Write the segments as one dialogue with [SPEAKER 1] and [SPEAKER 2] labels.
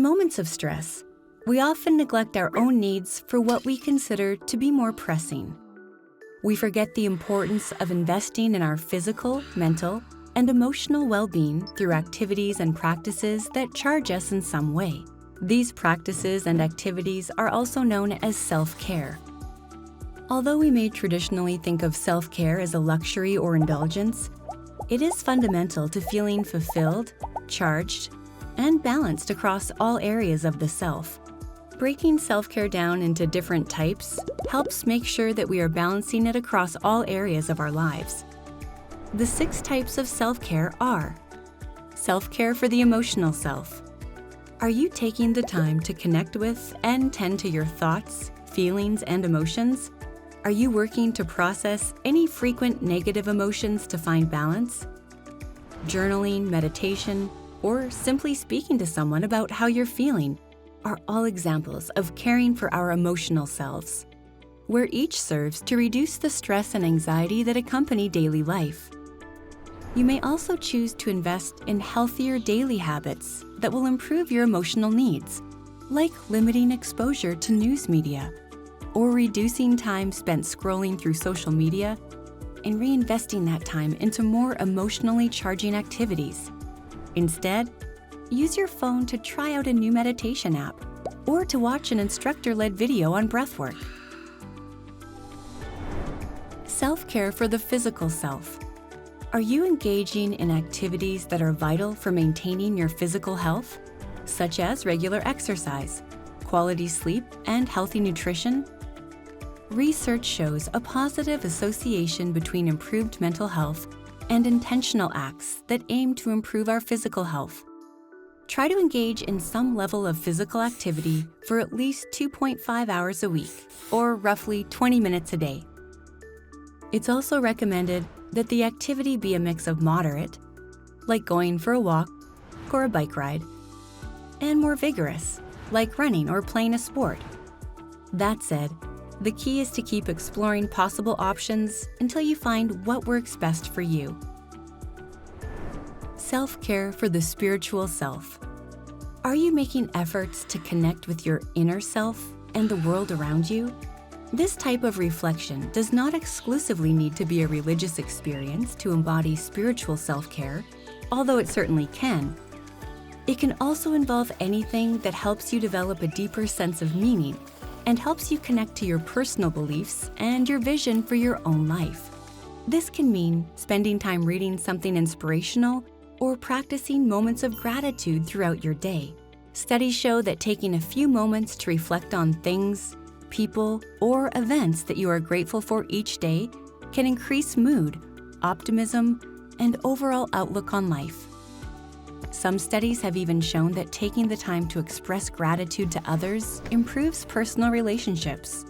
[SPEAKER 1] moments of stress, we often neglect our own needs for what we consider to be more pressing. We forget the importance of investing in our physical, mental, and emotional well-being through activities and practices that charge us in some way. These practices and activities are also known as self-care. Although we may traditionally think of self-care as a luxury or indulgence, it is fundamental to feeling fulfilled, charged, and balanced across all areas of the self. Breaking self-care down into different types helps make sure that we are balancing it across all areas of our lives. The 6 types of self-care are: self-care for the emotional self. Are you taking the time to connect with and tend to your thoughts, feelings, and emotions? Are you working to process any frequent negative emotions to find balance? Journaling, meditation, or simply speaking to someone about how you're feeling are all examples of caring for our emotional selves, where each serves to reduce the stress and anxiety that accompany daily life. You may also choose to invest in healthier daily habits that will improve your emotional needs, like limiting exposure to news media, or reducing time spent scrolling through social media and reinvesting that time into more emotionally charging activities. Instead, use your phone to try out a new meditation app or to watch an instructor-led video on breathwork. Self-care for the physical self. Are you engaging in activities that are vital for maintaining your physical health, such as regular exercise, quality sleep, and healthy nutrition? Research shows a positive association between improved mental health and intentional acts that aim to improve our physical health. Try to engage in some level of physical activity for at least 2.5 hours a week, or roughly 20 minutes a day. It's also recommended that the activity be a mix of moderate, like going for a walk or a bike ride, and more vigorous, like running or playing a sport. That said, the key is to keep exploring possible options until you find what works best for you. Self-care for the spiritual self. Are you making efforts to connect with your inner self and the world around you? This type of reflection does not exclusively need to be a religious experience to embody spiritual self-care, although it certainly can. It can also involve anything that helps you develop a deeper sense of meaning and helps you connect to your personal beliefs and your vision for your own life. This can mean spending time reading something inspirational or practicing moments of gratitude throughout your day. Studies show that taking a few moments to reflect on things, people, or events that you are grateful for each day can increase mood, optimism, and overall outlook on life. Some studies have even shown that taking the time to express gratitude to others improves personal relationships.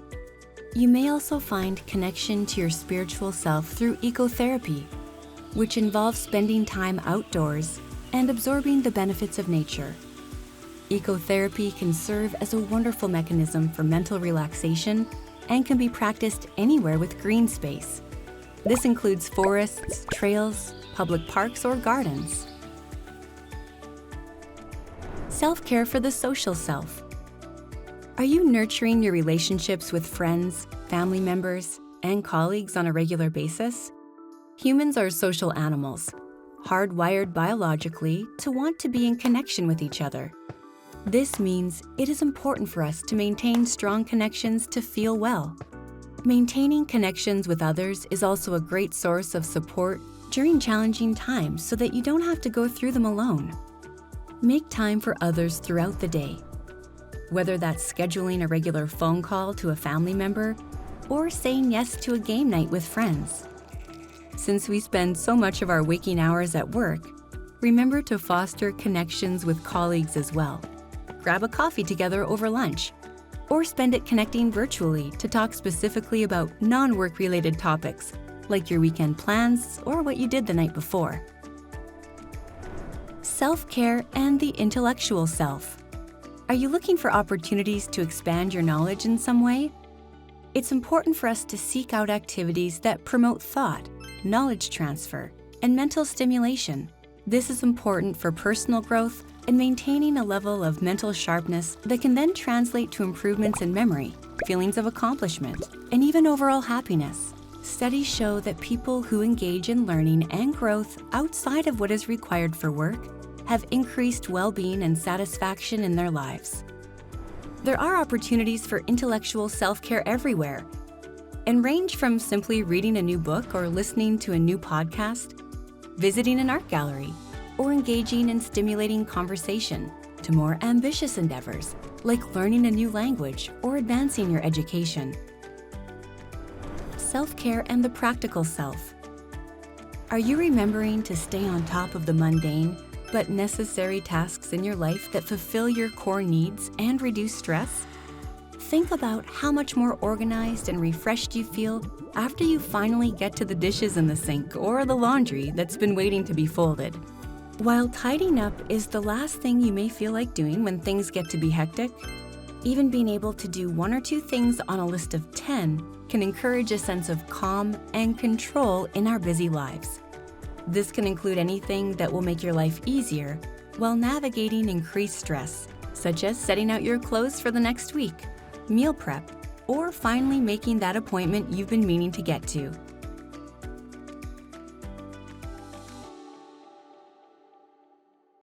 [SPEAKER 1] You may also find connection to your spiritual self through ecotherapy, which involves spending time outdoors and absorbing the benefits of nature. Ecotherapy can serve as a wonderful mechanism for mental relaxation and can be practiced anywhere with green space. This includes forests, trails, public parks, or gardens. Self-care for the social self. Are you nurturing your relationships with friends, family members, and colleagues on a regular basis? Humans are social animals, hardwired biologically to want to be in connection with each other. This means it is important for us to maintain strong connections to feel well. Maintaining connections with others is also a great source of support during challenging times so that you don't have to go through them alone. Make time for others throughout the day, whether that's scheduling a regular phone call to a family member or saying yes to a game night with friends. Since we spend so much of our waking hours at work, remember to foster connections with colleagues as well. Grab a coffee together over lunch, or spend it connecting virtually to talk specifically about non-work related topics, like your weekend plans or what you did the night before. Self-care and the intellectual self. Are you looking for opportunities to expand your knowledge in some way? It's important for us to seek out activities that promote thought, knowledge transfer, and mental stimulation. This is important for personal growth and maintaining a level of mental sharpness that can then translate to improvements in memory, feelings of accomplishment, and even overall happiness. Studies show that people who engage in learning and growth outside of what is required for work have increased well-being and satisfaction in their lives. There are opportunities for intellectual self-care everywhere, and range from simply reading a new book or listening to a new podcast, visiting an art gallery, or engaging in stimulating conversation, to more ambitious endeavors like learning a new language or advancing your education. Self-care and the practical self. Are you remembering to stay on top of the mundane but necessary tasks in your life that fulfill your core needs and reduce stress? Think about how much more organized and refreshed you feel after you finally get to the dishes in the sink or the laundry that's been waiting to be folded. While tidying up is the last thing you may feel like doing when things get to be hectic, even being able to do 1 or 2 things on a list of 10 can encourage a sense of calm and control in our busy lives. This can include anything that will make your life easier while navigating increased stress, such as setting out your clothes for the next week, meal prep, or finally making that appointment you've been meaning to get to.